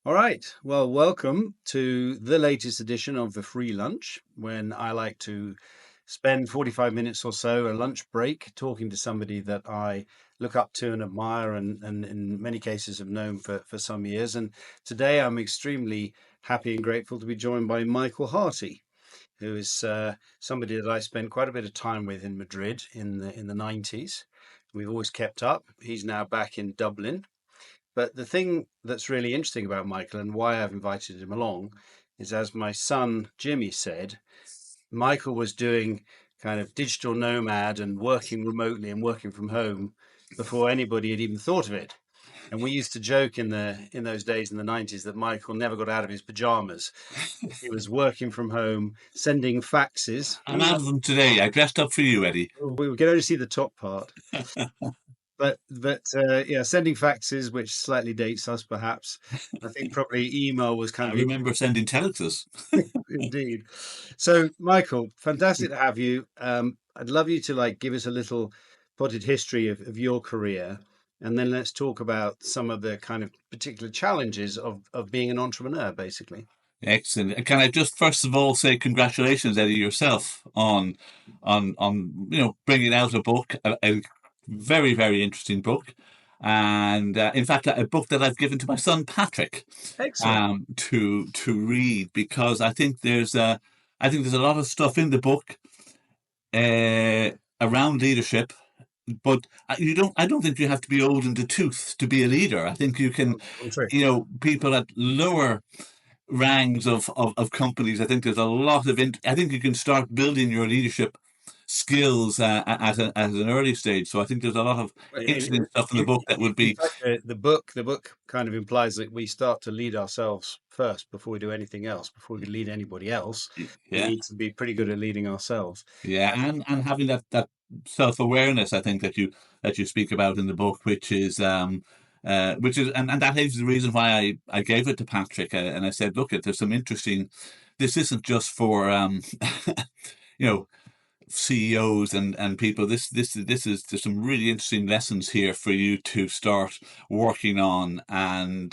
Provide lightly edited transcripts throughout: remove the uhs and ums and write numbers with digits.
All right. Well, welcome to the latest edition of the free lunch, when I like to spend 45 minutes or so, a lunch break, talking to somebody that I look up to and admire and in many cases have known for some years. And today I'm extremely happy and grateful to be joined by Michael Harty, who is somebody that I spent quite a bit of time with in Madrid in the 90s. We've always kept up. He's now back in Dublin, but the thing that's really interesting about Michael and why I've invited him along is, as my son Jimmy said, Michael was doing kind of digital nomad and working remotely and working from home before anybody had even thought of it. And we used to joke in those days in the 90s that Michael never got out of his pajamas. He was working from home, sending faxes. I'm out of them today. I dressed up for you, Eddie. We could only see the top part. But yeah, sending faxes, which slightly dates us, perhaps. I think probably email was kind I of the remember sending telexes. indeed. So, Michael, fantastic to have you. I'd love you to give us a little potted history of your career, and then let's talk about some of the kind of particular challenges of being an entrepreneur, basically. Excellent. Can I just first of all say congratulations, Eddie, yourself on bringing out a book, a very very interesting book, and in fact a book that I've given to my son Patrick Excellent. to read because I think there's a lot of stuff in the book uh, around leadership. But I don't think you have to be old in the tooth to be a leader. I think you can, True. people at lower ranks of companies. I think there's a lot of, I think you can start building your leadership skills at an early stage. So I think there's a lot of interesting stuff in the book that would In be, fact, the book kind of implies that we start to lead ourselves first before we do anything else. Before we can lead anybody else, we yeah, need to be pretty good at leading ourselves. yeah, and having that self awareness. I think that you speak about in the book, which is and that is the reason why I gave it to Patrick, and I said, look, there's some interesting. This isn't just for you know CEOs and people. This is there's some really interesting lessons here for you to start working on and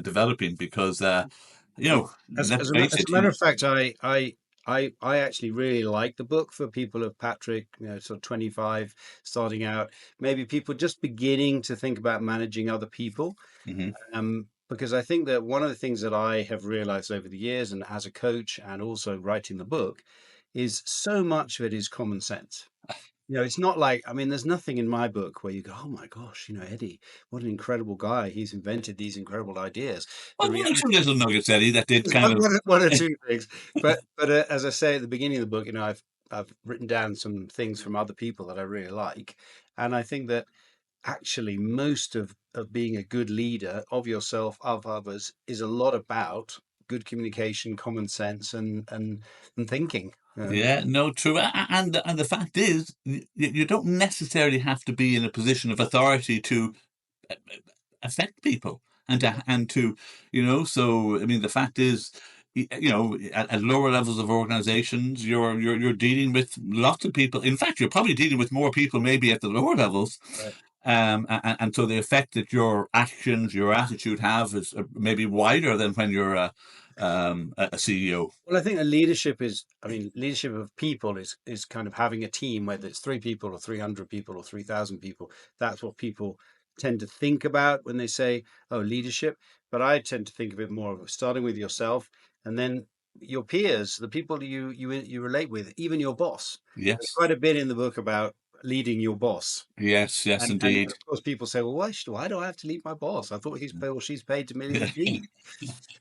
developing because let's face As it. a matter of fact, I actually really like the book for people of Patrick, sort of 25, starting out, maybe people just beginning to think about managing other people. Mhm. Because I think that one of the things that I have realized over the years, and as a coach and also writing the book, is so much of it is common sense. It's not like, I mean, there's nothing in my book where you go, oh my gosh, Eddie, what an incredible guy. He's invented these incredible ideas. The Well, one or two reality little nuggets, Eddie, that did is kind of. one or two things. But as I say at the beginning of the book, I've written down some things from other people that I really like. And I think that actually most of being a good leader of yourself, of others, is a lot about good communication, common sense, and thinking. Yeah, no, true. And the fact is, you don't necessarily have to be in a position of authority to affect people and to so I mean the fact is at lower levels of organizations you're dealing with lots of people. In fact, you're probably dealing with more people maybe at the lower levels, Right. and so the effect that your actions, your attitude have is maybe wider than when you're a CEO. Well, I think that leadership is, I mean, leadership of people is kind of having a team, whether it's three people or 300 people or 3,000 people. That's what people tend to think about when they say, oh, leadership. But I tend to think of it more of starting with yourself and then your peers, the people you relate with, even your boss. There's Yes, quite a bit in the book about leading your boss. yes, yes, And indeed. of course, people say, well, why do I have to lead my boss? I thought he's paid, or she's paid to me to lead.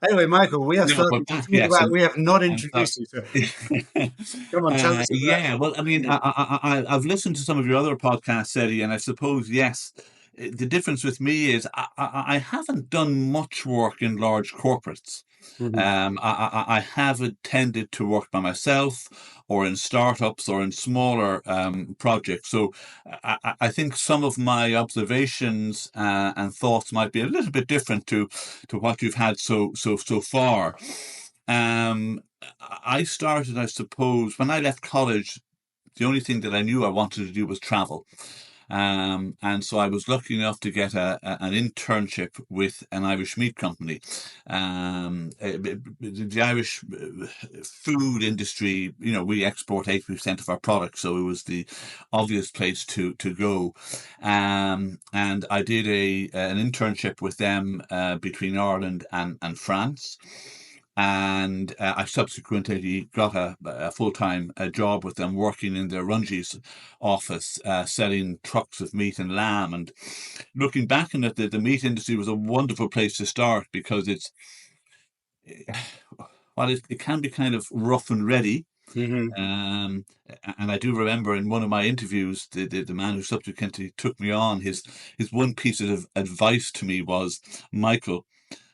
Anyway, Michael, we have No, started but to back, talk yes, about, we have not and introduced you. So sorry. come on, tell us about Yeah, well, I mean, I've listened to some of your other podcasts, Eddie, and I suppose, yes, the difference with me is I haven't done much work in large corporates. Mhm. I haven't tended to work by myself or in startups or in smaller projects. So I think some of my observations and thoughts might be a little bit different to what you've had so far. Um, I started, I suppose, when I left college. The only thing that I knew I wanted to do was travel. And so I was lucky enough to get an internship with an Irish meat company. The Irish food industry, we export 80% of our products, so it was the obvious place to go. And I did an internship with them between Ireland and France. And I subsequently got a full-time job with them, working in their Runge's office, selling trucks of meat and lamb. And looking back on it, the meat industry was a wonderful place to start, because while it can be kind of rough and ready. Hmm. Um, and I do remember in one of my interviews, the man who subsequently took me on, his one piece of advice to me was, Michael,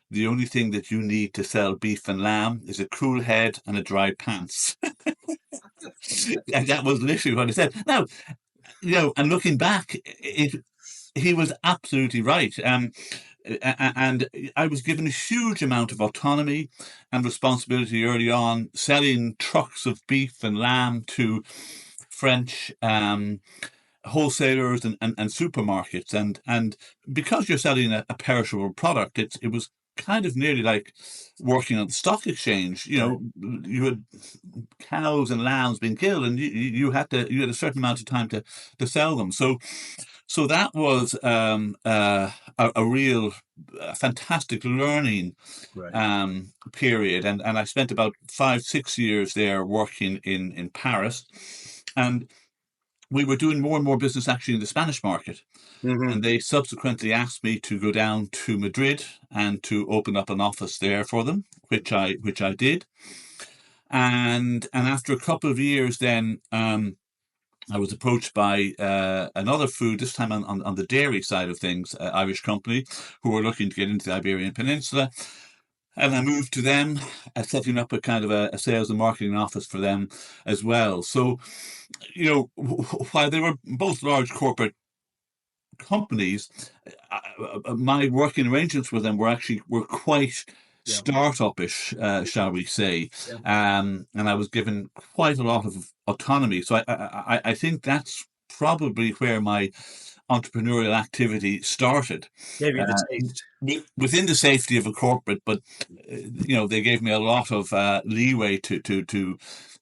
the only thing that you need to sell beef and lamb is a cool head and a dry pants. And that was literally what he said. Now, and looking back, he was absolutely right. And I was given a huge amount of autonomy and responsibility early on, selling trucks of beef and lamb to French wholesalers and supermarkets. And because you're selling a perishable product, it was kind of nearly like working on the stock exchange. Right. You had cows and lambs being killed, and you had a certain amount of time to sell them. So that was a real fantastic learning Right. period, and I spent about 5-6 years there working in Paris, and we were doing more and more business actually in the Spanish market. Hmm. And they subsequently asked me to go down to Madrid and to open up an office there for them, which I did. And after a couple of years, then I was approached by another food, this time on the dairy side of things, Irish company, who were looking to get into the Iberian Peninsula. And I moved to them, setting up a kind of a sales and marketing office for them as well. So, while they were both large corporate companies, my working arrangements with them were quite Yeah. startup-ish, shall we say, Yeah. and I was given quite a lot of autonomy. So I think that's probably where my entrepreneurial activity started, Gave you the uh, taste. within the safety of a corporate, but they gave me a lot of leeway to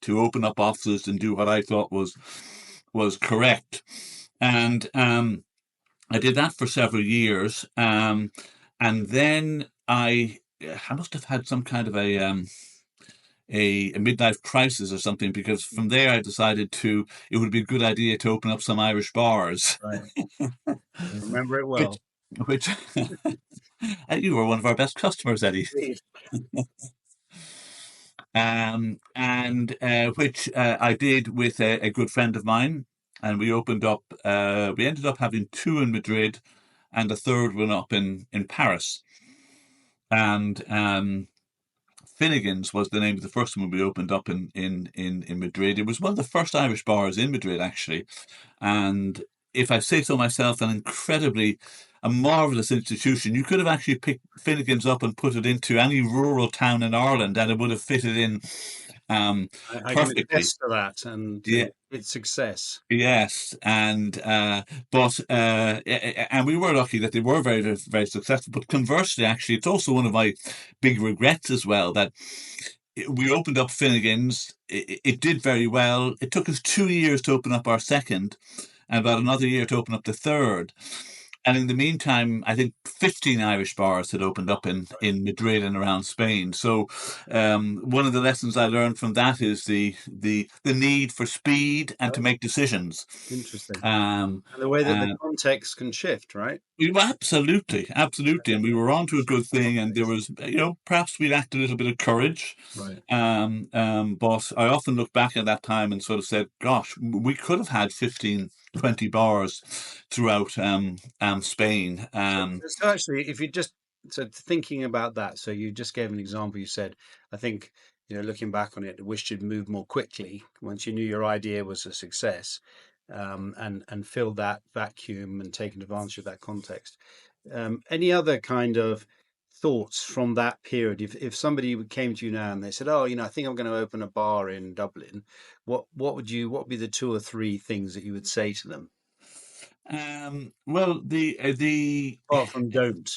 open up offices and do what I thought was correct. And I did that for several years, and then I must have had some kind of a midlife crisis or something, because from there I decided it would be a good idea to open up some Irish bars, Right. I remember it which well. which you were one of our best customers, Eddie. Indeed. And which I did with a good friend of mine, and we opened up. We ended up having two in Madrid, and a third one up in Paris. And Finnegan's was the name of the first one we opened up in Madrid. It was one of the first Irish bars in Madrid, actually. And if I say so myself, a marvelous institution. You could have actually picked Finnegan's up and put it into any rural town in Ireland, and it would have fitted in I can perfectly. attest to that, and Yeah. its success. Yes, and we were lucky that they were very, very, very successful. But conversely, actually, it's also one of my big regrets as well that we opened up Finnegan's. It did very well. It took us 2 years to open up our second, and about another year to open up the third. And in the meantime, I think 15 Irish bars had opened up in Madrid and around Spain. So one of the lessons I learned from that is the need for speed and to Oh, make decisions. interesting. Um, And the way that the and context can shift, right? absolutely, absolutely. And we were on to a good thing, and there Context. was, perhaps we lacked a little bit of courage. Right. But I often look back at that time and sort of said, gosh, we could have had 15, 20 bars throughout Spain. So actually, if you just so thinking about that, so you just gave an example. You said, I think, looking back on it, wished you'd moved more quickly once you knew your idea was a success, and filled that vacuum and taken advantage of that context. Any other kind of thoughts from that period? If somebody came to you now and they said, "Oh, I think I'm going to open a bar in Dublin," what would be the two or three things that you would say to them? Well, the Apart from don't.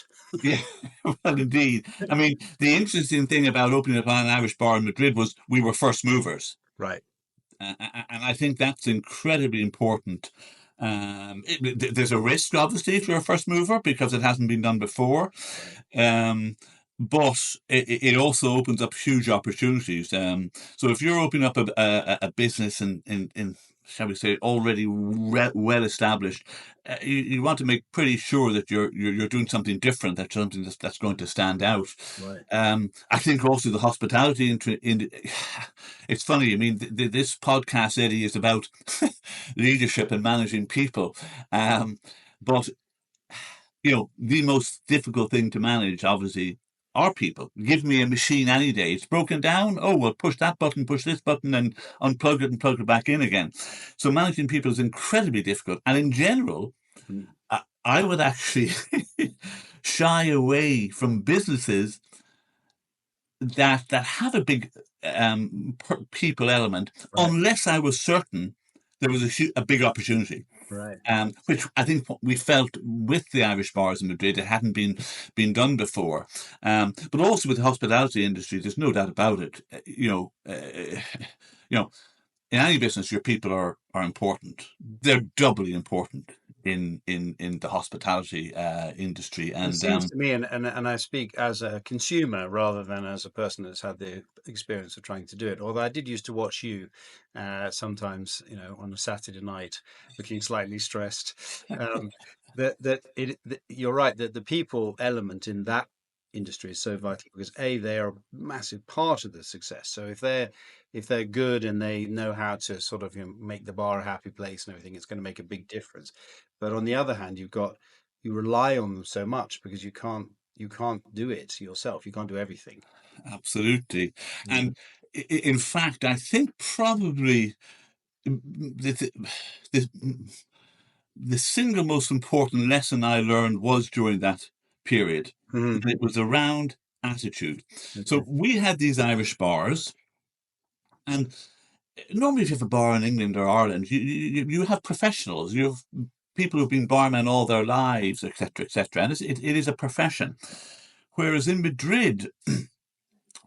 yeah, well, indeed. I mean, the interesting thing about opening up an Irish bar in Madrid was we were first movers. Right. And I think that's incredibly important. There's a risk, obviously, if you're a first mover because it hasn't been done before. Right. Um, but it also opens up huge opportunities. So if you're opening up a business in shall we say already well established, you want to make pretty sure that you're doing something different, that's something that's going to stand out. Right. I think also the hospitality it's funny. I mean, this podcast, Eddie, is about leadership and managing people. But the most difficult thing to manage, obviously, are people. Give me a machine any day. It's broken down. Oh, well, push that button, push this button, and unplug it and plug it back in again. So managing people is incredibly difficult. And in general, Mm. I would actually shy away from businesses that have a big people element, Right. unless I was certain there was a big opportunity. Right. Which I think we felt with the Irish bars in Madrid, it hadn't been done before. But also with the hospitality industry, there's no doubt about it. You know, in any business, your people are important. They're doubly important in the hospitality industry. It And seems to me, and I speak as a consumer rather than as a person that's had the experience of trying to do it. Although I did used to watch you sometimes, on a Saturday night, looking slightly stressed. Um, that you're right that the people element in that industry is so vital because they are a massive part of the success. So if they're good and they know how to sort of make the bar a happy place and everything, it's going to make a big difference. But on the other hand, you rely on them so much because you can't do it yourself. You can't do everything. absolutely. Mm. And in fact, I think probably the, the, the single most important lesson I learned was during that period. Mhm. It was around attitude. Okay. So we had these Irish bars, and normally if you have a bar in England or Ireland, you have professionals. You have people who've been barmen all their lives, etc., etc. And it is a profession. Whereas in Madrid,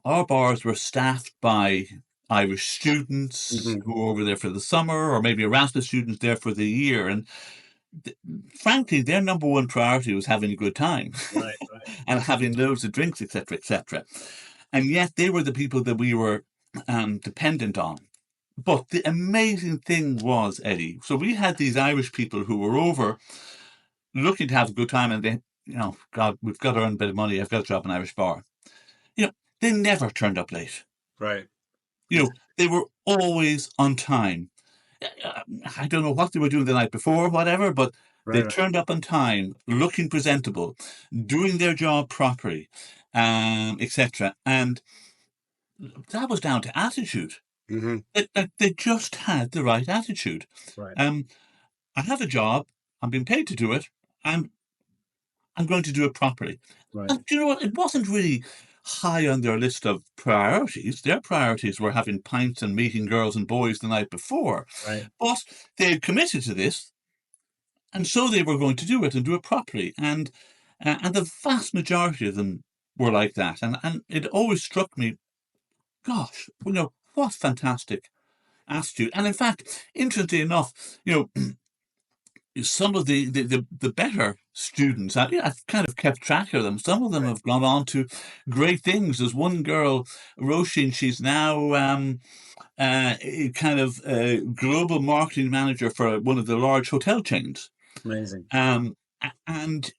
our bars were staffed by Irish students Mhm. who were over there for the summer, or maybe Erasmus students there for the year. And frankly, their number one priority was having a good time Right, right. and having loads of drinks, etc., etc. And yet they were the people that we were dependent on. But the amazing thing was, Eddie, so we had these Irish people who were over looking to have a good time, and they, God, we've got to earn a bit of money. I've got to drop an Irish bar. You know, they never turned up late. Right. They were always on time. I don't know what they were doing the night before, whatever, but they Right, right. turned up on time, looking presentable, doing their job properly, etc. And that was down to attitude. Hmm. They just had the right attitude. Right, Um, I have a job. I'm being paid to do it. I'm I'm going to do it properly. right, And do you know what? It wasn't really high on their list of priorities. Their priorities were having pints and meeting girls and boys the night before. right. But they had committed to this, and so they were going to do it and do it properly. And the vast majority of them were like that. And it always struck me, gosh, what fantastic attitude. And in fact, interestingly enough, some of the better students, I've kind of kept track of them. Some of them Right. have gone on to great things. There's one girl, Roisin, she's now a kind of global marketing manager for one of the large hotel chains. Amazing. And and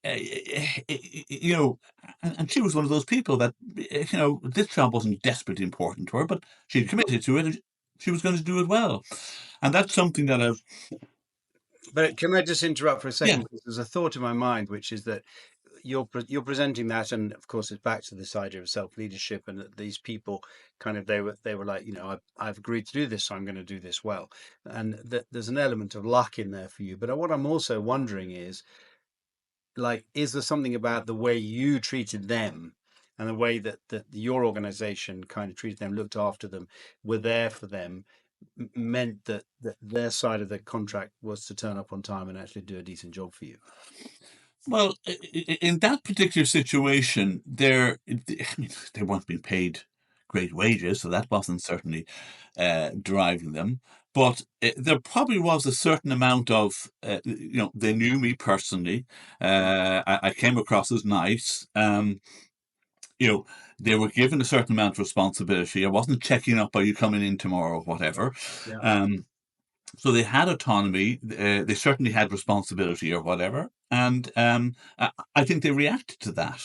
she was one of those people that this job wasn't desperately important to her, but she committed to it, and she was going to do it well. And that's something that I've But can I just interrupt for a yeah. second? Because there's a thought in my mind, which is that you're presenting that, and of course, it's back to this idea of self leadership, and that these people kind of they were like, I've agreed to do this, so I'm going to do this well, and that there's an element of luck in there for you. But what I'm also wondering is, like, is there something about the way you treated them and the way that your organization kind of treated them, looked after them, were there for them? meant that their side of the contract was to turn up on time and actually do a decent job for you. Well, in that particular situation, they weren't being paid great wages, so that wasn't certainly driving them. But there probably was a certain amount of, they knew me personally. I came across as nice. You know, they were given a certain amount of responsibility. I wasn't checking up, are you coming in tomorrow, or whatever. Yeah. So they had autonomy. They certainly had responsibility or whatever, and I think they reacted to that.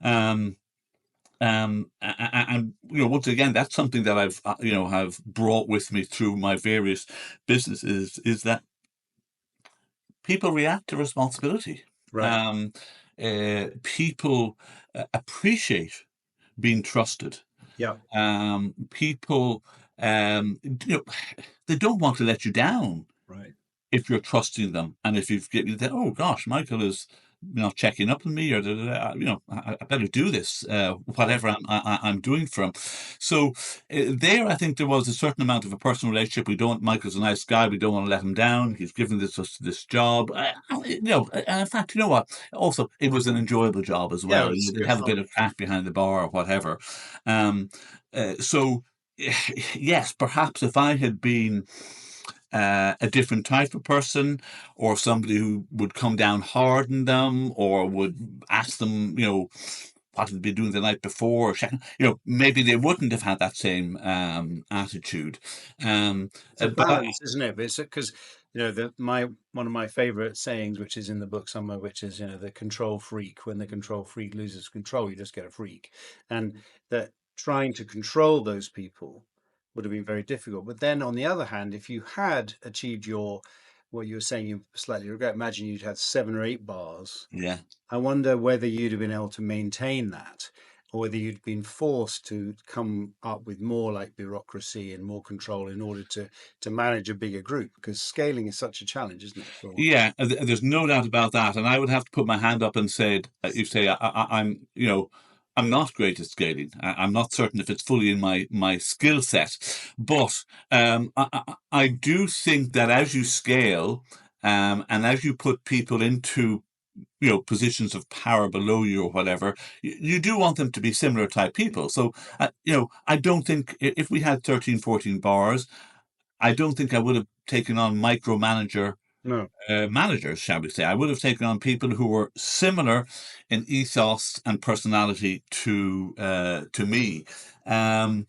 And once again, that's something that I've have brought with me through my various businesses, is that people react to responsibility. Right. People appreciate being trusted. Yeah. People, they don't want to let you down Right. if you're trusting them, and if you've given that, oh gosh, Michael is checking up on me, or I better do this, whatever I'm doing for him. So there, I think there was a certain amount of a personal relationship. Michael's a nice guy. We don't want to let him down. He's given this job. In fact, you know what? Also, it was an enjoyable job as Yeah. well. It's They'd good have a fun. bit of crack behind the bar or whatever. So yes, perhaps if I had been a different type of person, or somebody who would come down hard on them, or would ask them, what had they been doing the night before, or maybe they wouldn't have had that same attitude. It's a But balance, isn't it? But it's because one of my favorite sayings, which is in the book somewhere, which is the control freak. When the control freak loses control, you just get a freak, and that trying to control those people would have been very difficult. But then on the other hand, if you had achieved what you were saying, you slightly regret. Imagine you'd had 7 or 8 bars. yeah, I wonder whether you'd have been able to maintain that, or whether you'd been forced to come up with more like bureaucracy and more control in order to manage a bigger group, because scaling is such a challenge, isn't it? yeah, there's no doubt about that. And I would have to put my hand up and said, you say, I'm not great at scaling. I'm not certain if it's fully in my skill set, but I do think that as you scale, and as you put people into positions of power below you or whatever, you do want them to be similar type people. So I don't think, if we had 13, 14 bars, I don't think I would have taken on No. managers, shall we say. I would have taken on people who were similar in ethos and personality to me. Um,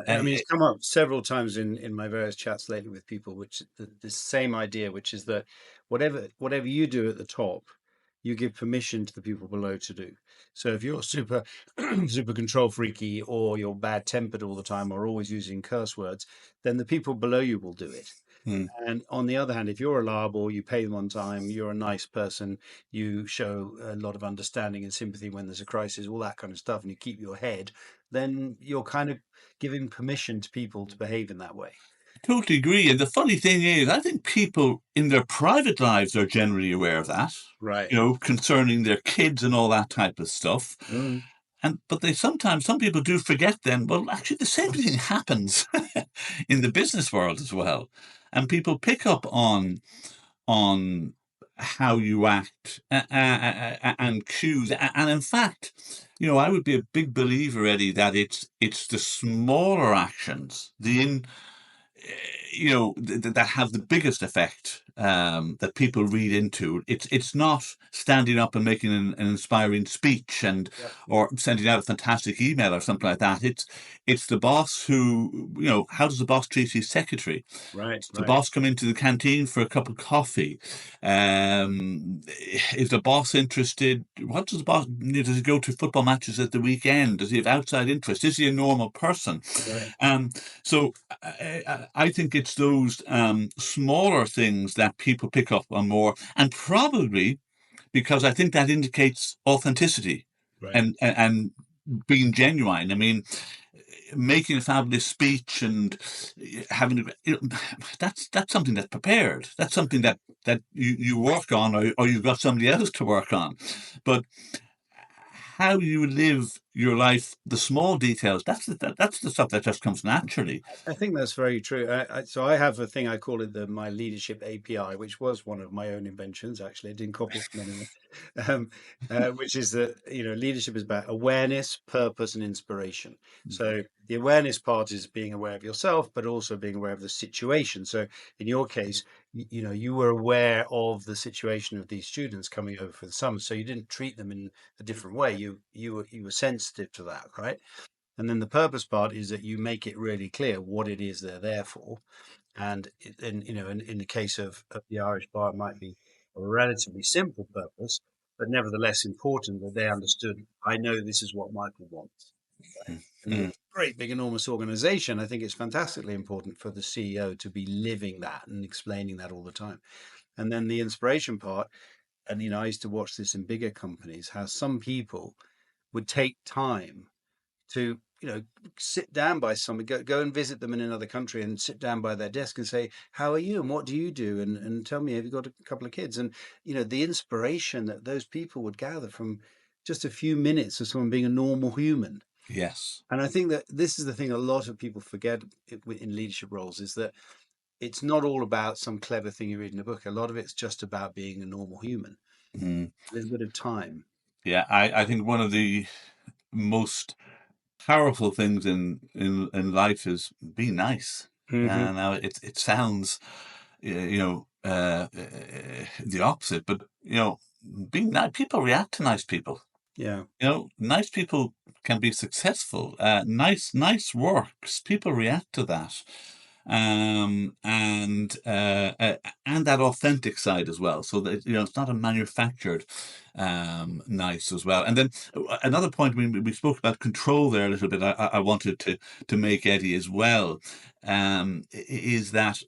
I mean, it's come up several times in my various chats lately with people, which the same idea, which is that whatever you do at the top, you give permission to the people below to do. So if you're super super control freaky, or you're bad tempered all the time, or always using curse words, then the people below you will do it. hmm. And on the other hand, if you're reliable, you pay them on time, you're a nice person, you show a lot of understanding and sympathy when there's a crisis, all that kind of stuff, and you keep your head, then you're kind of giving permission to people to behave in that way. Totally agree. And the funny thing is, I think people in their private lives are generally aware of that, Right. concerning their kids and all that type of stuff. Mm. But some people do forget then, well, actually the same thing happens in the business world as well. And people pick up on how you act, and cues. And in fact, I would be a big believer, Eddie, that it's the smaller actions, that have the biggest effect, that people read into. It's not standing up and making an inspiring speech, Yeah. or sending out a fantastic email or something like that. It's the boss who, how does the boss treat his secretary? Right. Does the Right. boss come into the canteen for a cup of coffee? Is the boss interested? What does the boss, does he go to football matches at the weekend? Does he have outside interest? Is he a normal person? Right. Um, so I think it's those smaller things that people pick up on more, and probably because I think that indicates authenticity, Right. and being genuine. I mean, making a fabulous speech and having that's something that's prepared. That's something that you work on, or you've got somebody else to work on. But how you live your life, the small details. That's the stuff that just comes naturally. I think that's very true. So I have a thing I call it my leadership API, which was one of my own inventions. Actually, I didn't copy it from anyone. Which is that leadership is about awareness, purpose, and inspiration. So the awareness part is being aware of yourself, but also being aware of the situation. So in your case, you were aware of the situation of these students coming over for the summer, so you didn't treat them in a different way. You were sensitive to that, right? And then the purpose part is that you make it really clear what it is they're there for. And in the case of the Irish bar, it might be a relatively simple purpose, but nevertheless important that they understood, I know this is what Michael wants. Right? And with Mm, a great big enormous organization, I think it's fantastically important for the CEO to be living that and explaining that all the time. And then the inspiration part, and I used to watch this in bigger companies, how some people would take time to sit down by somebody, go and visit them in another country and sit down by their desk and say, how are you and what do you do, and tell me, have you got a couple of kids? And the inspiration that those people would gather from just a few minutes of someone being a normal human. yes. And I think that this is the thing a lot of people forget in leadership roles, is that it's not all about some clever thing you read in a book. A lot of it's just about being a normal human. Mm. A little bit of time. Yeah, I think one of the most powerful things in life is be nice. Hmm. Now it sounds the opposite, but being nice, people react to nice people. Yeah. Nice people can be successful. Nice works. People react to that, and that authentic side as well. So that it's not a manufactured nice as well. And then another point we spoke about control there a little bit. I wanted to make, Eddie, as well, is that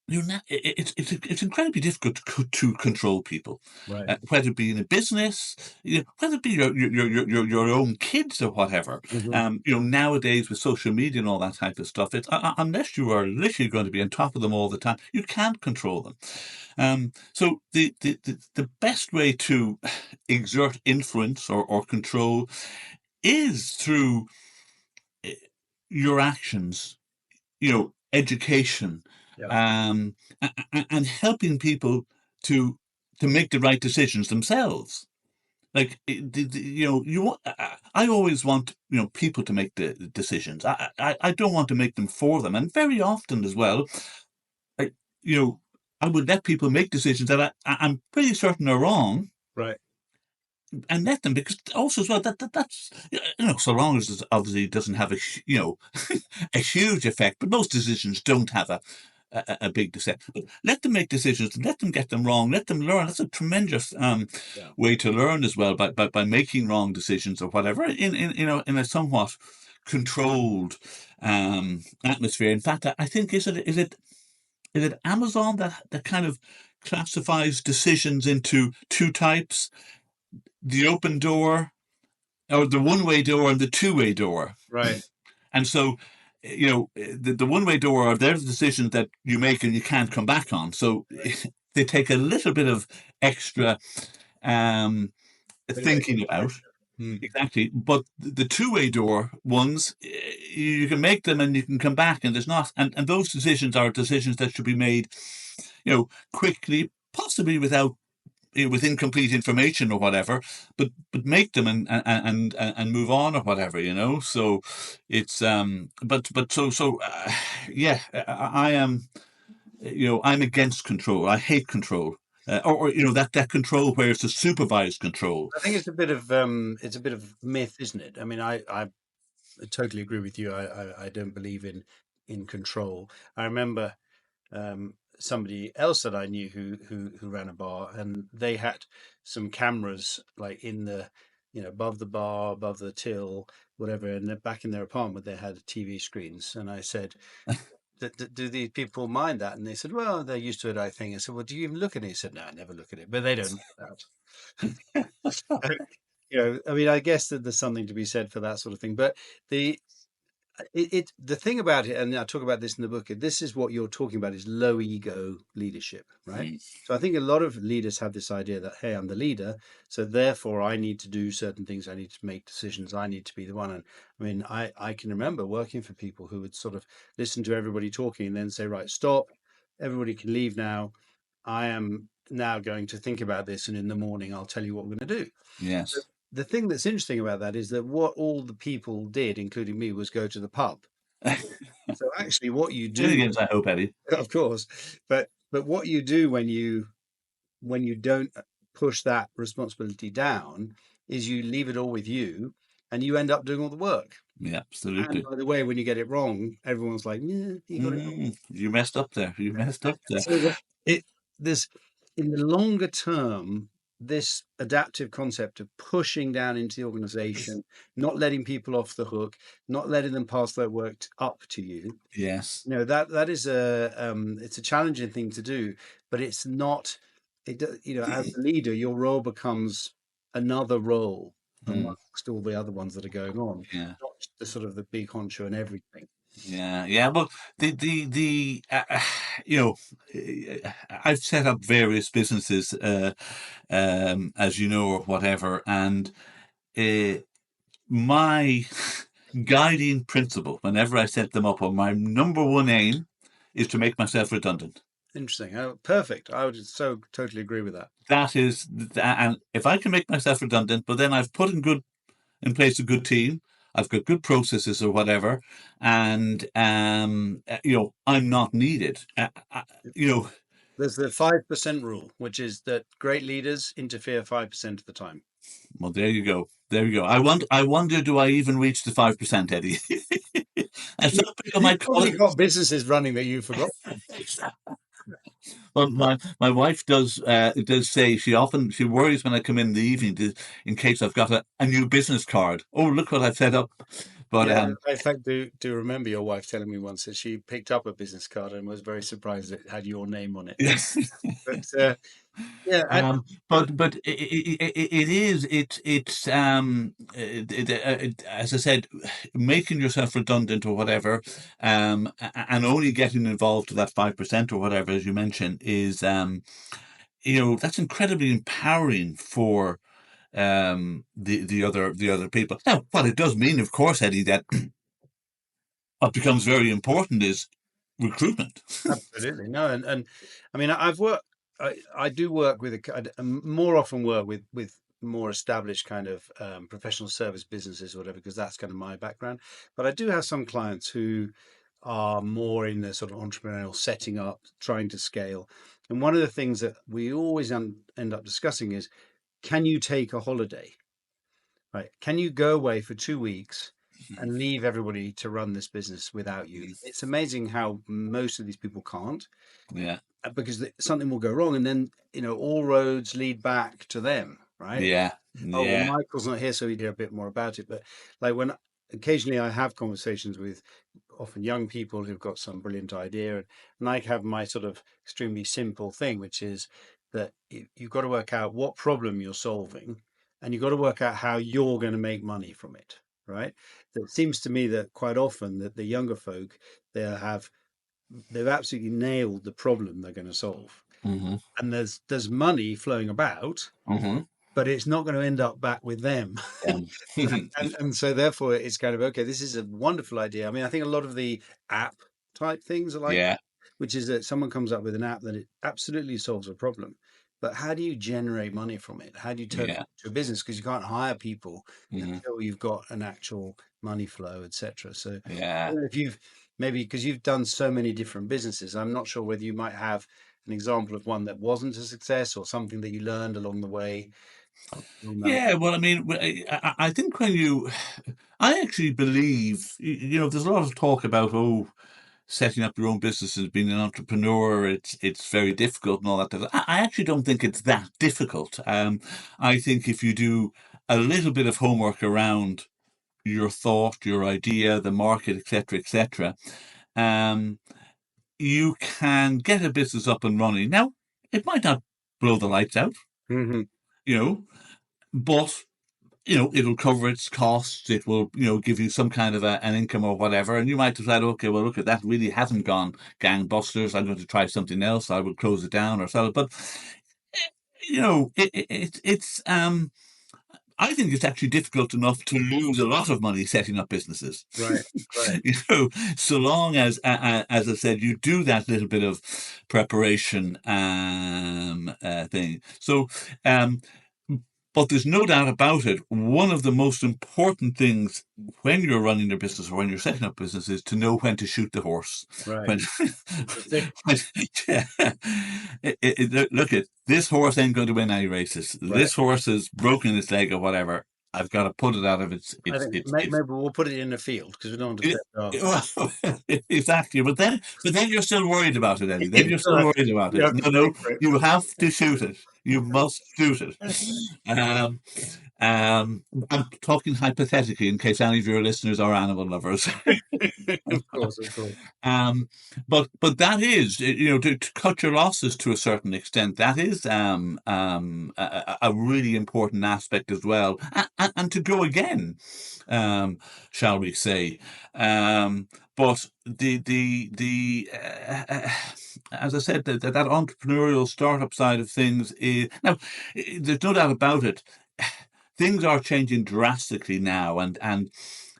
it's incredibly difficult to control people, Right. whether it be in a business, whether it be your own kids or whatever. Hmm. Nowadays with social media and all that type of stuff, it's unless you are literally going to be on top of them all the time, you can't control them. So the best way to exert influence or control is through your actions, education, Yeah. and helping people to to make the right decisions themselves. Like you want. I always want people to make the decisions. I don't want to make them for them, and very often as well, I, you know, I would let people make decisions that I'm pretty certain are wrong, Right. and let them, because also as well that's so long as it obviously doesn't have a huge effect, but most decisions don't have a big decision. But let them make decisions, let them get them wrong, let them learn. That's a tremendous Yeah. way to learn as well, by making wrong decisions or whatever in a somewhat controlled atmosphere. In fact, I think is it Amazon that kind of classifies decisions into two types: the open door, or the one-way door, and the two-way door. Right. And so, the one-way door are their decisions that you make and you can't come back on. So Right. they take a little bit of extra um, Bit of thinking extra about. pressure. Mm. Exactly. But the two-way door ones, you can make them and you can come back, and there's not, and those decisions are decisions that should be made, quickly, possibly with incomplete information or whatever, but make them and move on or whatever. So it's yeah, I am, I'm against control. I hate control. Or that control where it's a supervised control. I think it's a bit of myth, isn't it? I mean, I totally agree with you. I don't believe in control. I remember somebody else that I knew who ran a bar, and they had some cameras like in the above the bar, above the till, whatever, and then back in their apartment they had TV screens. And I said, do these people mind that? And they said, well, they're used to it, I think. I said, well, do you even look at it? He said, no, I never look at it, but they don't know that. I mean, I guess that there's something to be said for that sort of thing. But the the thing about it, and I talk about this in the book, this is what you're talking about is low ego leadership, right? Mm. So I think a lot of leaders have this idea that, hey, I'm the leader, so therefore I need to do certain things, I need to make decisions, I need to be the one. And I mean, I can remember working for people who would sort of listen to everybody talking and then say, right, stop, everybody can leave now. I am now going to think about this, and in the morning I'll tell you what we're going to do. Yes. The thing that's interesting about that is that what all the people did, including me, was go to the pub. So actually, what you Play the do, games, I hope, Eddie. of course, but what you do when you don't push that responsibility down is you leave it all with you, and you end up doing all the work. Yeah, And absolutely. by the way, when you get it wrong, everyone's like, "Yeah, you got it wrong." You messed up there. You messed up there. So it there's in the longer term, this adaptive concept of pushing down into the organization, not letting people off the hook, not letting them pass their work up to you. Yes. You know, that is a it's a challenging thing to do, but it's not. You know, as a leader, your role becomes another role Mm, amongst all the other ones that are going on, yeah. not just the sort of the big honcho and everything. Yeah, yeah. Well, the you know, I've set up various businesses, as you know, or whatever, and uh, my guiding principle, whenever I set them up, or my number one aim, is to make myself redundant. Interesting. Oh, perfect. I would so totally agree with that. That is, and if I can make myself redundant, but then I've put in place a good team. I've got good processes or whatever, and I'm not needed. You know, There's the 5% rule, which is that great leaders interfere 5% of the time. well, there you go, there you go. I wonder, do I even reach the 5%, Eddie? And You, some people you've might call probably it. got businesses running that you forgot. Well, my wife does say she worries when I come in the evening in case I've got a new business card. Oh, look what I've set up. But Yeah, I in fact do remember your wife telling me once that she picked up a business card and was very surprised it had your name on it. yes. But yeah, But it is as I said, making yourself redundant or whatever, and only getting involved to that 5% or whatever, as you mentioned, is that's incredibly empowering for the other people. Now, what it does mean, of course, Eddie, that what becomes very important is recruitment. absolutely. No, and I mean, I've worked. I do work with more often work with more established kind of professional service businesses or whatever, because that's kind of my background. But I do have some clients who are more in the sort of entrepreneurial setting up, trying to scale. And one of the things that we always end up discussing is, can you take a holiday? Right? Can you go away for 2 weeks and leave everybody to run this business without you? It's amazing how most of these people can't, Yeah, because something will go wrong, and then all roads lead back to them, right? yeah, Oh well, yeah. Michael's not here, so he'd hear a bit more about it. But like when occasionally I have conversations with often young people who've got some brilliant idea, and I have my sort of extremely simple thing, which is that you've got to work out what problem you're solving, and you've got to work out how you're going to make money from it, right? It seems to me that quite often that the younger folk, they've absolutely nailed the problem they're going to solve, Hmm. and there's money flowing about, Hmm. but it's not going to end up back with them. Um, And so therefore it's kind of, okay, this is a wonderful idea. I mean, I think a lot of the app type things are like that, yeah, which is that someone comes up with an app that it absolutely solves a problem. But how do you generate money from it? How do you turn it yeah. into a business? Because you can't hire people Hmm. until you've got an actual money flow, etc. So I Yeah. don't know if you've maybe, because you've done so many different businesses, I'm not sure whether you might have an example of one that wasn't a success or something that you learned along the way. Along that Yeah, well, I mean, I think I actually believe, there's a lot of talk about, setting up your own business and being an entrepreneur, it's very difficult and all that. I actually don't think it's that difficult. I think if you do a little bit of homework around your thought, your idea, the market, etc., um, you can get a business up and running. Now, it might not blow the lights out, hmm you know, but it'll cover its costs. It will, give you some kind of an income or whatever. And you might decide, okay, well, look, that really hasn't gone gangbusters. I'm going to try something else. I will close it down or sell it. But, it's I think it's actually difficult enough to lose a lot of money setting up businesses. Right. Right. So long as I said, you do that little bit of preparation thing. So, but there's no doubt about it. One of the most important things when you're running a business or when you're setting up business is to know when to shoot the horse. Right. When, Interesting. yeah. Look at this horse ain't going to win any races. Right. This horse has broken its leg or whatever. I've got to put it out of I think maybe we'll put it in the field because we don't want to it, step well, exactly. But then you're still worried about it, Eddie. Then you're still on. worried about You it. have to No, pay for you have to shoot it. You must shoot it. Um, I'm talking hypothetically in case any of your listeners are animal lovers. it. Of course, of course. Um, but that is, to cut your losses to a certain extent. That is a really important aspect as well, and to go again, shall we say? But the as I said, that entrepreneurial startup side of things is now. There's no doubt about it. Things are changing drastically now, and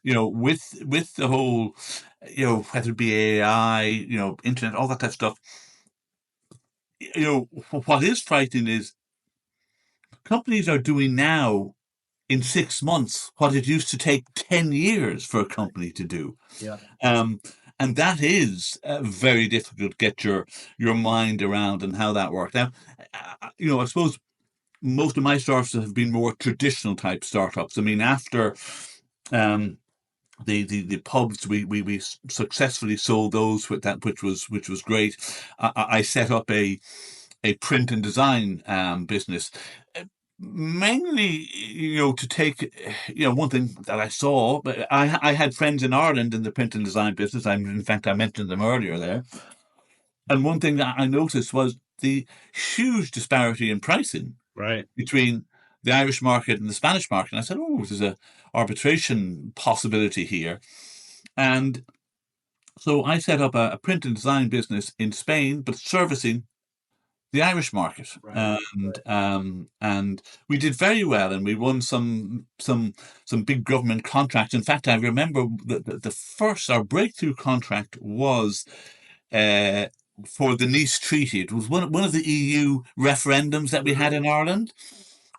with the whole, whether it be AI, internet, all that type of stuff. What is frightening is companies are doing now in 6 months what it used to take 10 years for a company to do. Yeah. Um, and that is very difficult to get your mind around and how that works. Now, I suppose most of my startups have been more traditional type startups. I mean, after um, the pubs, we successfully sold those with that, which was great. I set up a print and design business. Mainly, to take, one thing that I saw, but I had friends in Ireland in the print and design business. In fact, I mentioned them earlier there. And one thing that I noticed was the huge disparity in pricing Right. between the Irish market and the Spanish market. And I said, oh, there's a arbitration possibility here. And so I set up a print and design business in Spain, but servicing the Irish market, Right. and we did very well, and we won some big government contracts. In fact, I remember the first our breakthrough contract was uh, for the Nice Treaty. It was one of the EU referendums that we had in Ireland.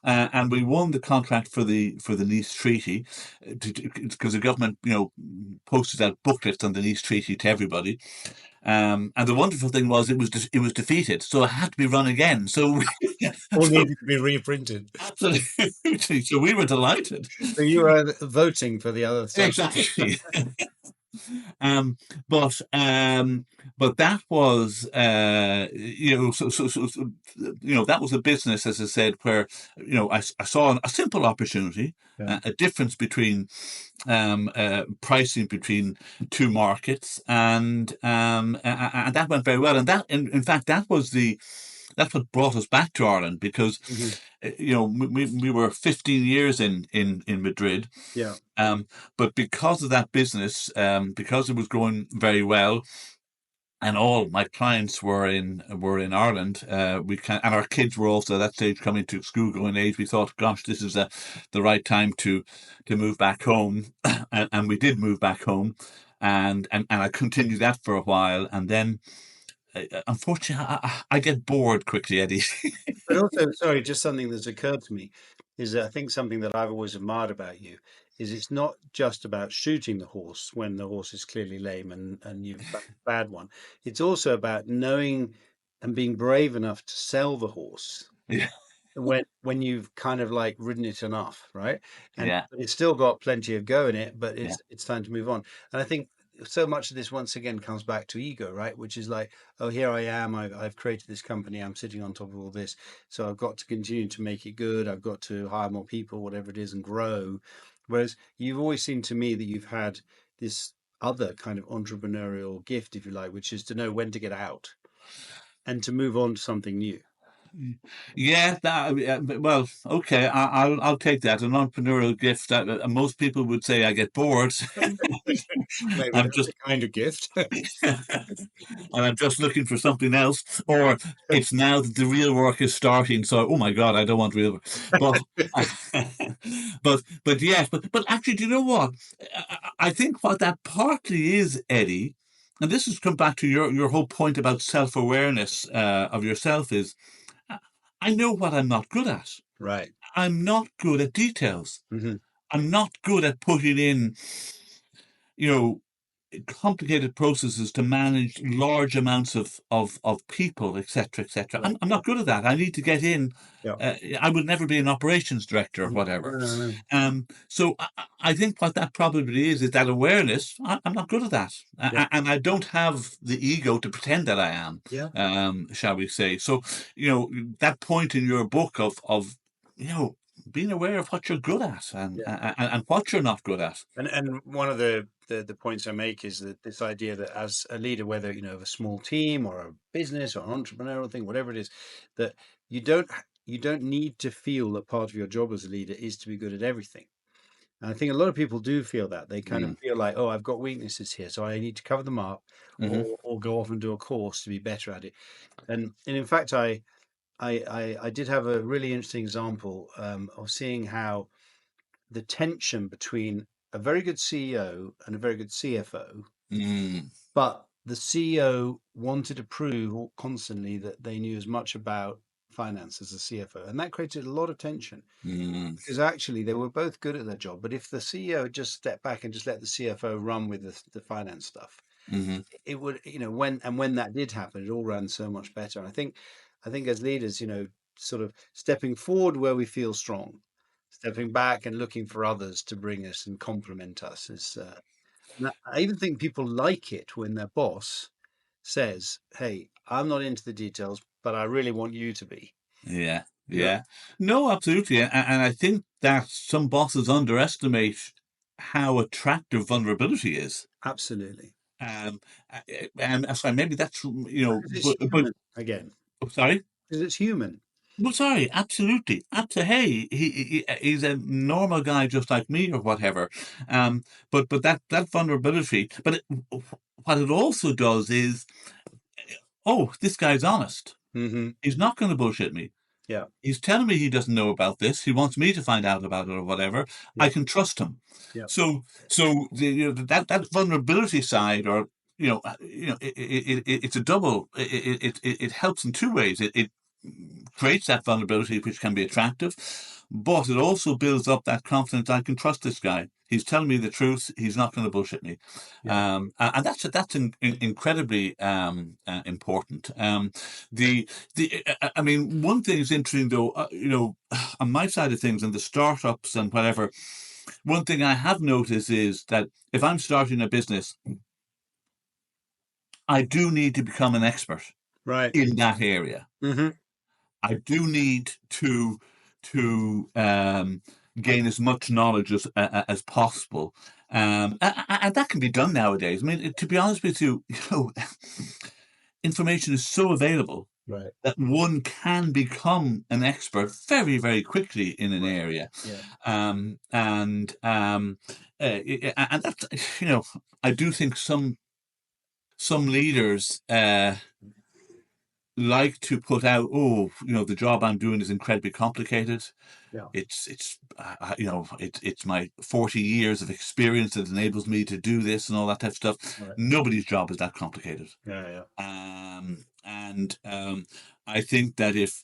And we won the contract for the Nice Treaty because the government, posted out booklets on the Nice Treaty to everybody. And the wonderful thing was it was defeated, so it had to be run again. So, All so needed to be reprinted. absolutely, so we were delighted. So you were voting for the other side. Exactly. Um, but that was that was a business, as I said, where I saw a simple opportunity, Yeah. a difference between pricing between two markets, and that went very well. And that, in fact, that's what brought us back to Ireland because Mhm. we were 15 years in Madrid. Yeah. But because of that business, because it was going very well, and all my clients were in Ireland, and our kids were also at that stage coming to school going age. We thought, gosh, this is the right time to move back home, and we did move back home, and I continued that for a while, and then unfortunately, I get bored quickly, Eddie. But also, sorry, just something that's occurred to me is that I think something that I've always admired about you is it's not just about shooting the horse when the horse is clearly lame and you've found a bad one. It's also about knowing and being brave enough to sell the horse Yeah, when you've kind of like ridden it enough, right? And yeah, but it's still got plenty of go in it, but yeah, it's time to move on. And I think so much of this once again comes back to ego, right? Which is like, oh, here I am, I've created this company, I'm sitting on top of all this, so I've got to continue to make it good. I've got to hire more people, whatever it is, and grow. Whereas you've always seemed to me that you've had this other kind of entrepreneurial gift, if you like, which is to know when to get out and to move on to something new. Yeah, well, okay, I'll take that. An entrepreneurial gift. Most people would say I get bored. Maybe I'm that's just a kind of gift. and I'm just looking for something else, or it's now that the real work is starting. So, oh my God, I don't want real work. But, but yes, but actually, do you know what? I think what that partly is, Eddie, and this has come back to your whole point about self awareness of yourself is, uh, I know what I'm not good at. Right. I'm not good at details. Hmm. I'm not good at putting in, you know, complicated processes to manage large amounts of people, etc., etc. Right. I'm not good at that. I need to get in. Yeah. I would never be an operations director or No, whatever. no, no. So I think what that probably is that awareness. I'm not good at that, Yeah. and I don't have the ego to pretend that I am. Yeah. Shall we say? So that point in your book of you know being aware of what you're good at Yeah. and what you're not good at. And one of the points I make is that this idea that as a leader, whether of a small team or a business or an entrepreneurial thing, whatever it is, that you don't need to feel that part of your job as a leader is to be good at everything. And I think a lot of people do feel that. They kind of Mm. feel like, oh, I've got weaknesses here, so I need to cover them up, Hmm. or go off and do a course to be better at it. And in fact, I did have a really interesting example of seeing how the tension between a very good CEO and a very good CFO, Mm. but the CEO wanted to prove constantly that they knew as much about finance as the CFO, and that created a lot of tension Mm. because actually they were both good at their job. But if the CEO had just stepped back and just let the CFO run with the finance stuff, Hmm. it would, when that did happen, it all ran so much better. And I think as leaders, sort of stepping forward where we feel strong, stepping back and looking for others to bring us and complement us is. I even think people like it when their boss says, "Hey, I'm not into the details, but I really want you to be." Yeah, You know, yeah. No, absolutely. And I think that some bosses underestimate how attractive vulnerability is. absolutely, Um, and so maybe that's, because it's but human again. oh, sorry. Because it's human. Well, sorry, absolutely. Hey, he's a normal guy just like me or whatever. But that vulnerability, what it also does is, oh, this guy's honest. Hmm. He's not going to bullshit me. Yeah, He's telling me he doesn't know about this. He wants me to find out about it or whatever. I yeah, can trust him. yeah, So that vulnerability side, or it's a double. It helps in two ways. It creates that vulnerability, which can be attractive, but it also builds up that confidence. I can trust this guy. He's telling me the truth. He's not going to bullshit me, yeah. and that's incredibly important. I mean, one thing is interesting though. On my side of things, and the startups and whatever, one thing I have noticed is that if I'm starting a business, I do need to become an expert Right. in that area. Hmm. I do need to gain as much knowledge as possible, and that can be done nowadays. I mean, to be honest with you, information is so available Right. that one can become an expert very, very quickly in an Right. area, Yeah. and that's I do think some leaders like to put out, oh, the job I'm doing is incredibly complicated. Yeah. It's my 40 years of experience that enables me to do this and all that type of stuff. Right. Nobody's job is that complicated. Yeah. Yeah. And I think that if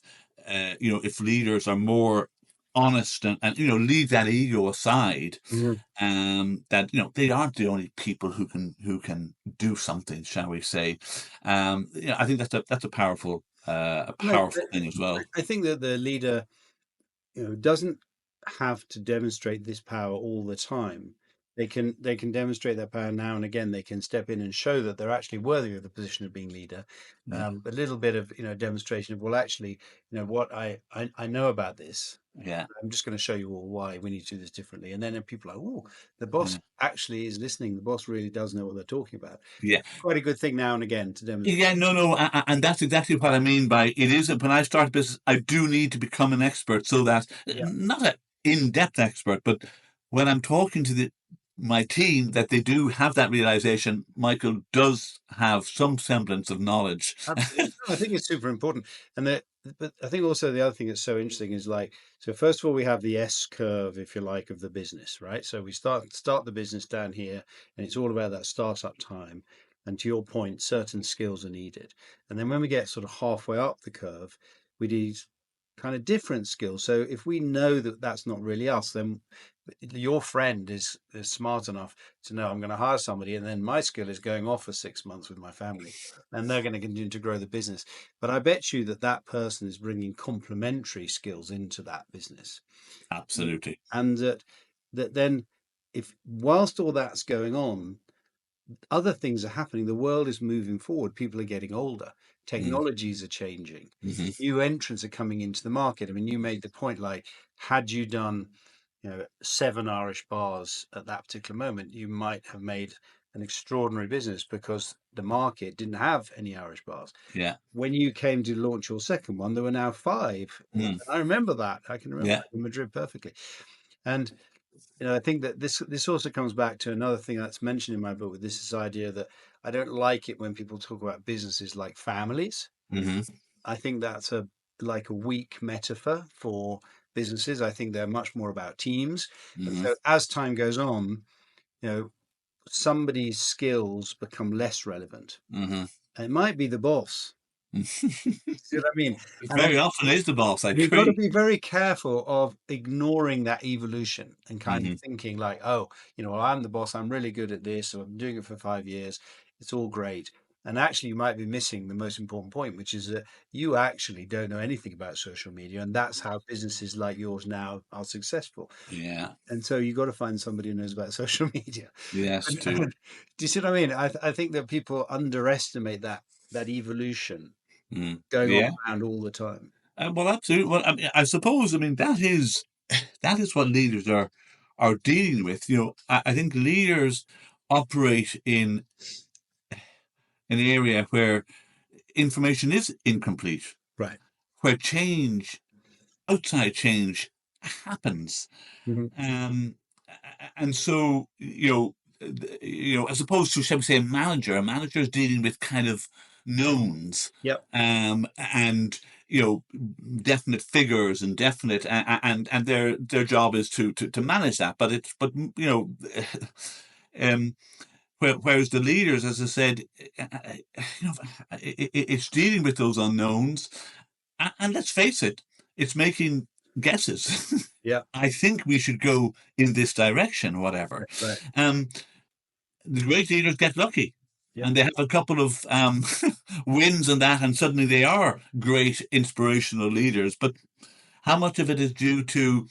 leaders are more honest and leave that ego aside, Mhm. that they aren't the only people who can do something, shall we say. I think that's a And I, powerful thing as well. I think that the leader, doesn't have to demonstrate this power all the time. they can demonstrate their power now and again. They can step in and show that they're actually worthy of the position of being leader. Yeah. A little bit of demonstration of, well, actually, what I know about this. Yeah. I'm just going to show you all why we need to do this differently. And then people are like, oh, the boss Yeah. actually is listening. The boss really does know what they're talking about. Yeah. Quite a good thing now and again to demonstrate. Yeah, no, and that's exactly what I mean by it is. When I start a business, I do need to become an expert, so that Yeah, not an in-depth expert, but when I'm talking to my team, that they do have that realization. Michael does have some semblance of knowledge. absolutely. No, I think it's super important. But I think also the other thing that's so interesting is like, so first of all, we have the S curve, if you like, of the business, right? So we start the business down here, and it's all about that startup time. And to your point, certain skills are needed. And then when we get sort of halfway up the curve, we need kind of different skills. So if we know that that's not really us, then your friend is smart enough to know, I'm going to hire somebody, and then my skill is going off for 6 months with my family, and they're going to continue to grow the business. But I bet you that that person is bringing complementary skills into that business, Absolutely. and that then, if whilst all that's going on, other things are happening. The world is moving forward. People are getting older. Mm. Technologies are changing. Hmm. New entrants are coming into the market. I mean, you made the point, like, had you done, 7 Irish bars at that particular moment, you might have made an extraordinary business because the market didn't have any Irish bars. Yeah. When you came to launch your second one, there were now five. Mm. I remember that. I can remember Yeah. that in Madrid perfectly. And I think that this also comes back to another thing that's mentioned in my book. With this idea that I don't like it when people talk about businesses like families. Hmm. I think that's a like a weak metaphor for businesses. I think they're much more about teams. And Hmm. so as time goes on, you know, somebody's skills become less relevant. Hmm. And it might be the boss. See what I mean? And Very often is the boss. I we've got to agree. be very careful of ignoring that evolution and kind of Hmm. thinking like, oh, well, I'm the boss. I'm really good at this. Or I'm doing it for 5 years. It's all great. And actually, you might be missing the most important point, which is that you actually don't know anything about social media. And that's how businesses like yours now are successful. Yeah. And so you've got to find somebody who knows about social media. Yes, too. And do you see what I mean? I think that people underestimate that evolution Mm. going on Yeah. around all the time. Well, absolutely. Well, I mean, I suppose. I mean, that is what leaders are dealing with. I think leaders operate in an area where information is incomplete, Right. where outside change happens. Mhm. Um, and so, as opposed to, shall we say, a manager is dealing with kind of knowns, Yep. and definite figures and definite, and their job is to manage that. Um, whereas the leaders, as I said, it's dealing with those unknowns, and let's face it, it's making guesses. Yeah. I think we should go in this direction, whatever. Right. Um, the great leaders get lucky, Yep. and they have a couple of wins and that, and suddenly they are great inspirational leaders. But how much of it is due to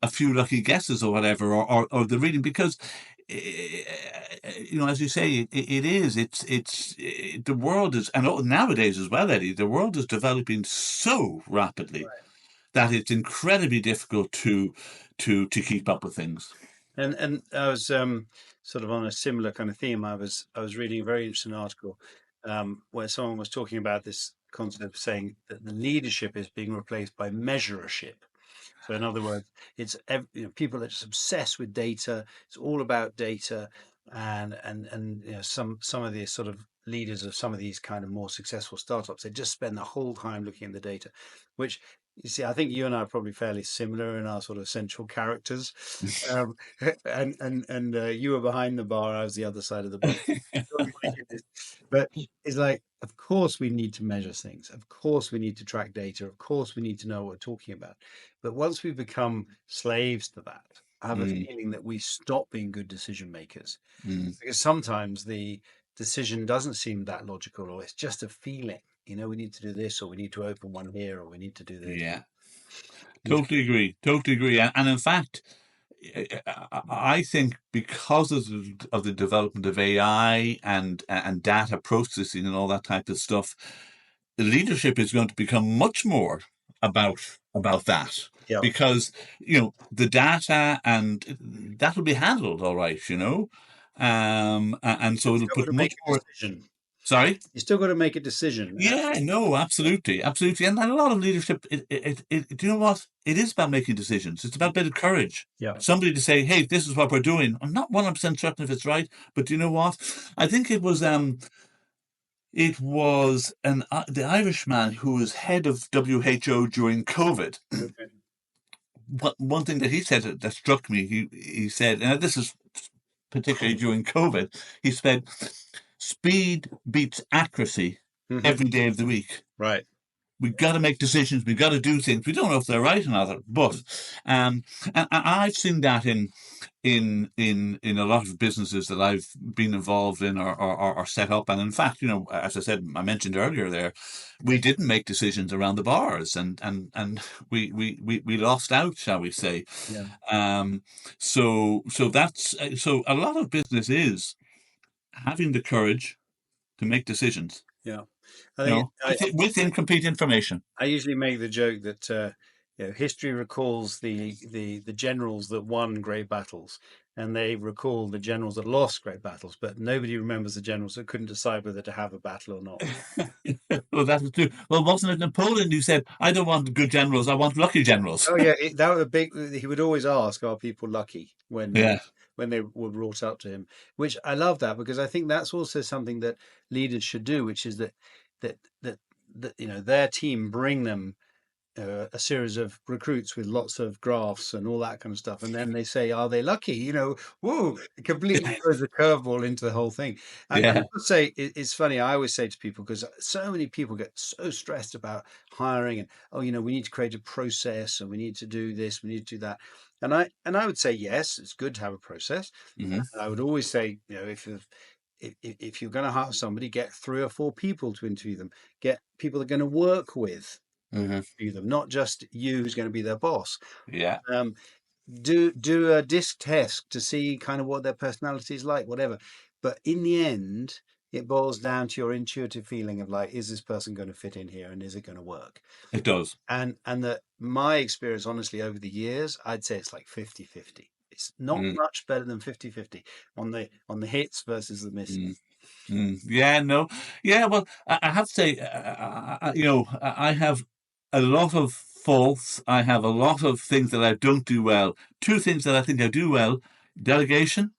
a few lucky guesses or whatever, or the reading? Because as you say, it is. The world is, and nowadays as well, Eddie. The world is developing so rapidly Right. that it's incredibly difficult to keep up with things. And I was sort of on a similar kind of theme. I was reading a very interesting article where someone was talking about this concept of saying that the leadership is being replaced by measurership. So in other words, people are just obsessed with data. It's all about data, and some of the sort of leaders of some of these kind of more successful startups, they just spend the whole time looking at the data, which you see, I think you and I are probably fairly similar in our sort of central characters. Um, and you were behind the bar, I was the other side of the bar. Oh my goodness. But it's like, of course, we need to measure things. Of course, we need to track data. Of course, we need to know what we're talking about. But once we become slaves to that, I have a Mm, feeling that we stop being good decision makers mm, because sometimes the decision doesn't seem that logical, or it's just a feeling. We need to do this, or we need to open one here, or we need to do this. yeah, Which, totally agree. Totally agree. And in fact, I think because of the development of AI and data processing and all that type of stuff, leadership is going to become much more about that, Yeah. because the data and that will be handled all right, and so it'll Still got put to much make a more. decision. Sorry. You still got to make a decision. Yeah, no, absolutely, absolutely, and a lot of leadership. Do you know what? It is about making decisions. It's about a bit of courage. Yeah. Somebody to say, "Hey, this is what we're doing." I'm not 100% certain if it's right, but do you know what? I think it was the Irishman who was head of WHO during COVID. Okay. One thing that he said that struck me, he said, and this is particularly during COVID, he said, "Speed beats accuracy Hmm. every day of the week." Right. We've got to make decisions. We've got to do things. We don't know if they're right or not, but and I've seen that in a lot of businesses that I've been involved in or set up. And in fact, as I said, I mentioned earlier there, we didn't make decisions around the bars, and we lost out, shall we say? Yeah. Um, so a lot of business is having the courage to make decisions. Yeah. I think With incomplete information. I usually make the joke that history recalls the generals that won great battles, and they recall the generals that lost great battles, but nobody remembers the generals that couldn't decide whether to have a battle or not. Well, that was true. Well, wasn't it Napoleon who said, "I don't want good generals, I want lucky generals"? Oh yeah, that was a big. He would always ask, "Are people lucky?" Yeah. When they were brought up to him, which I love that because I think that's also something that leaders should do, which is that that their team bring them a series of recruits with lots of graphs and all that kind of stuff. And then they say, are they lucky? Whoa, it completely throws a curveball into the whole thing. And I Yeah. would say it's funny. I always say to people, because so many people get so stressed about hiring and, oh, we need to create a process and we need to do this, we need to do that. And I would say, yes, it's good to have a process. Hmm. And I would always say, if you're going to hire somebody, get 3 or 4 people to interview them, get people they're going to work with Hmm. them, not just you who's going to be their boss. Yeah. Um, do a disc test to see kind of what their personality is like, whatever. But in the end, it boils down to your intuitive feeling of like, is this person going to fit in here and is it going to work? It does. And that my experience, honestly, over the years, I'd say it's like 50-50. It's not Mm, much better than 50-50 on the hits versus the misses. mm, Yeah, no. Yeah, well, I have to say, I have a lot of faults. I have a lot of things that I don't do well. Two things that I think I do well: delegation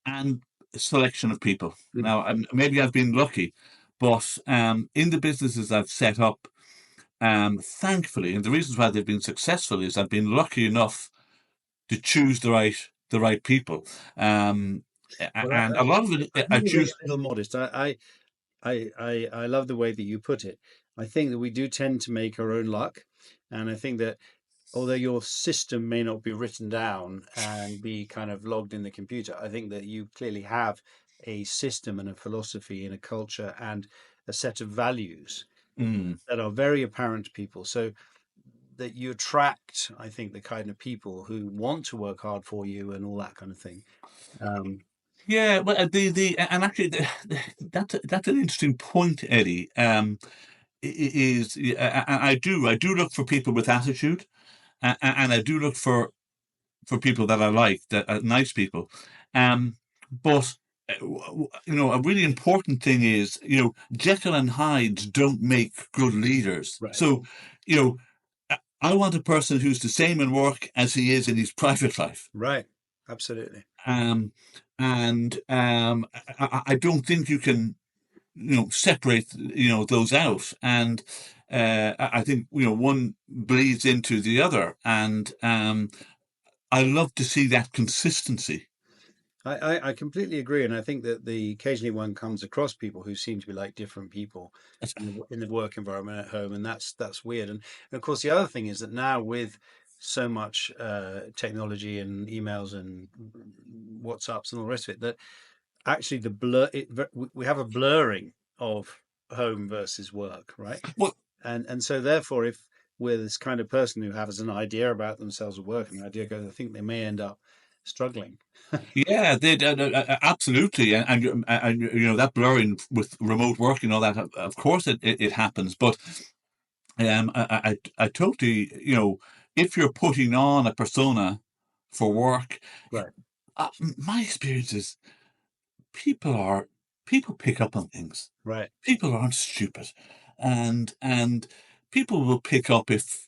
and selection of people. Mm. Now, maybe I've been lucky, but in the businesses I've set up, thankfully, and the reasons why they've been successful is I've been lucky enough to choose the right people. Um, Well, and a lot of I it, I think you're being choose. a little modest. I love the way that you put it. I think that we do tend to make our own luck, and I think that although your system may not be written down and be kind of logged in the computer, I think that you clearly have a system and a philosophy and a culture and a set of values Mm. that are very apparent to people. So that you attract, I think, the kind of people who want to work hard for you and all that kind of thing. Um, Yeah, well, and actually, that's an interesting point, Eddie. Is I do look for people with attitude, and I do look for people that I like, that nice people. But a really important thing is, Jekyll and Hyde don't make good leaders. right, So, you know, I want a person who's the same in work as he is in his private life. right, absolutely. Um, and I don't think you can, separate, those out. And I think, one bleeds into the other. And I love to see that consistency. I completely agree, and I think that the occasionally one comes across people who seem to be like different people in the work environment at home, and that's weird. And of course, the other thing is that now with so much technology and emails and WhatsApps and all the rest of it, that actually we have a blurring of home versus work, right? Well, And so therefore, if with this kind of person who has an idea about themselves at work, and the idea goes, I think they may end up struggling. Yeah, they absolutely, and you know that blurring with remote working and all that. Of course, it happens, but I totally, you know, if you're putting on a persona for work, Right. my experience is people are people pick up on things. Right. People aren't stupid, and people will pick up if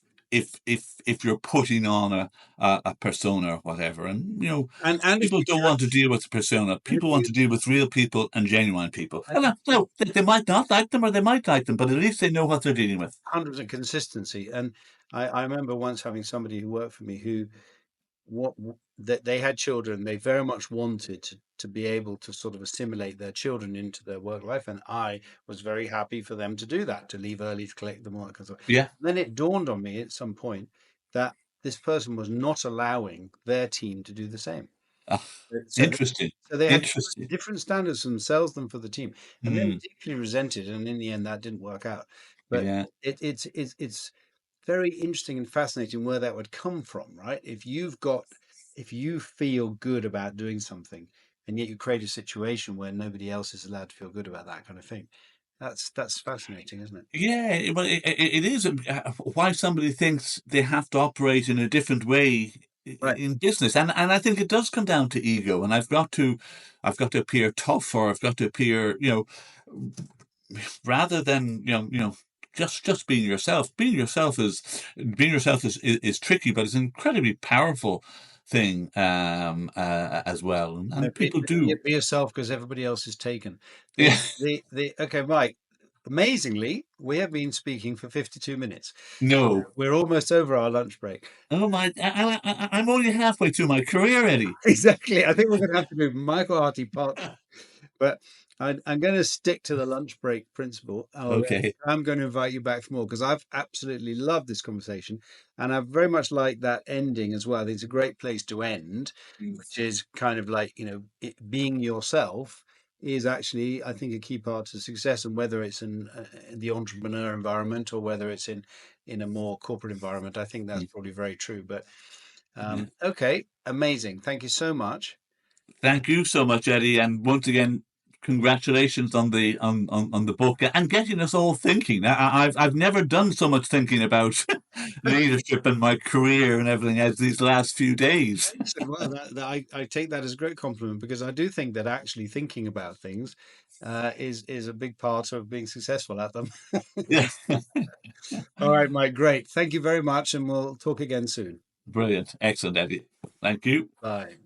you're putting on a persona or whatever. And you know, And if people you don't want to deal with the persona. and if People want you to deal with real people and genuine people. and And well, they might not like them or they might like them, but at least they know what they're dealing with. 100% consistency. And I remember once having somebody who worked for me who that they had children. They very much wanted to be able to sort of assimilate their children into their work life, and I was very happy for them to do that, to leave early to collect them all that kind of stuff. Yeah. Then it dawned on me at some point that this person was not allowing their team to do the same. Ah, So they, interesting. so they had Interesting. different standards for themselves than for the team, and they were Hmm. deeply resented. And in the end, that didn't work out. But Yeah. it's very interesting and fascinating where that would come from, right? If you feel good about doing something, and yet you create a situation where nobody else is allowed to feel good about that kind of thing, that's fascinating, isn't it? Yeah, well, it is why somebody thinks they have to operate in a different way Right. in business, and I think it does come down to ego, and I've got to appear tough, or I've got to appear, you know, rather than just being yourself. Being yourself is tricky, but it's an incredibly powerful thing as well, No, and people do. be yourself because everybody else is taken. Yeah, The okay, Mike. Amazingly, we have been speaking for 52 minutes. no. We're almost over our lunch break. Oh my! I'm only halfway through my career, Eddie. Exactly. I think we're going to have to do Michael Harty part. But I'm going to stick to the lunch break principle. Okay. I'm going to invite you back for more because I've absolutely loved this conversation, and I very much like that ending as well. It's a great place to end, which is kind of like being yourself is actually, I think, a key part to success. And whether it's in the entrepreneur environment or whether it's in a more corporate environment, I think that's probably very true. But Yeah. okay, amazing. Thank you so much. Thank you so much, Eddie, and once again, congratulations on on the book and getting us all thinking. I've never done so much thinking about leadership and my career and everything as these last few days. Excellent. Well, I take that as a great compliment because I do think that actually thinking about things is a big part of being successful at them. Yeah, All right, Mike. Great. Thank you very much, and we'll talk again soon. brilliant, excellent, Eddie. Thank you. Bye.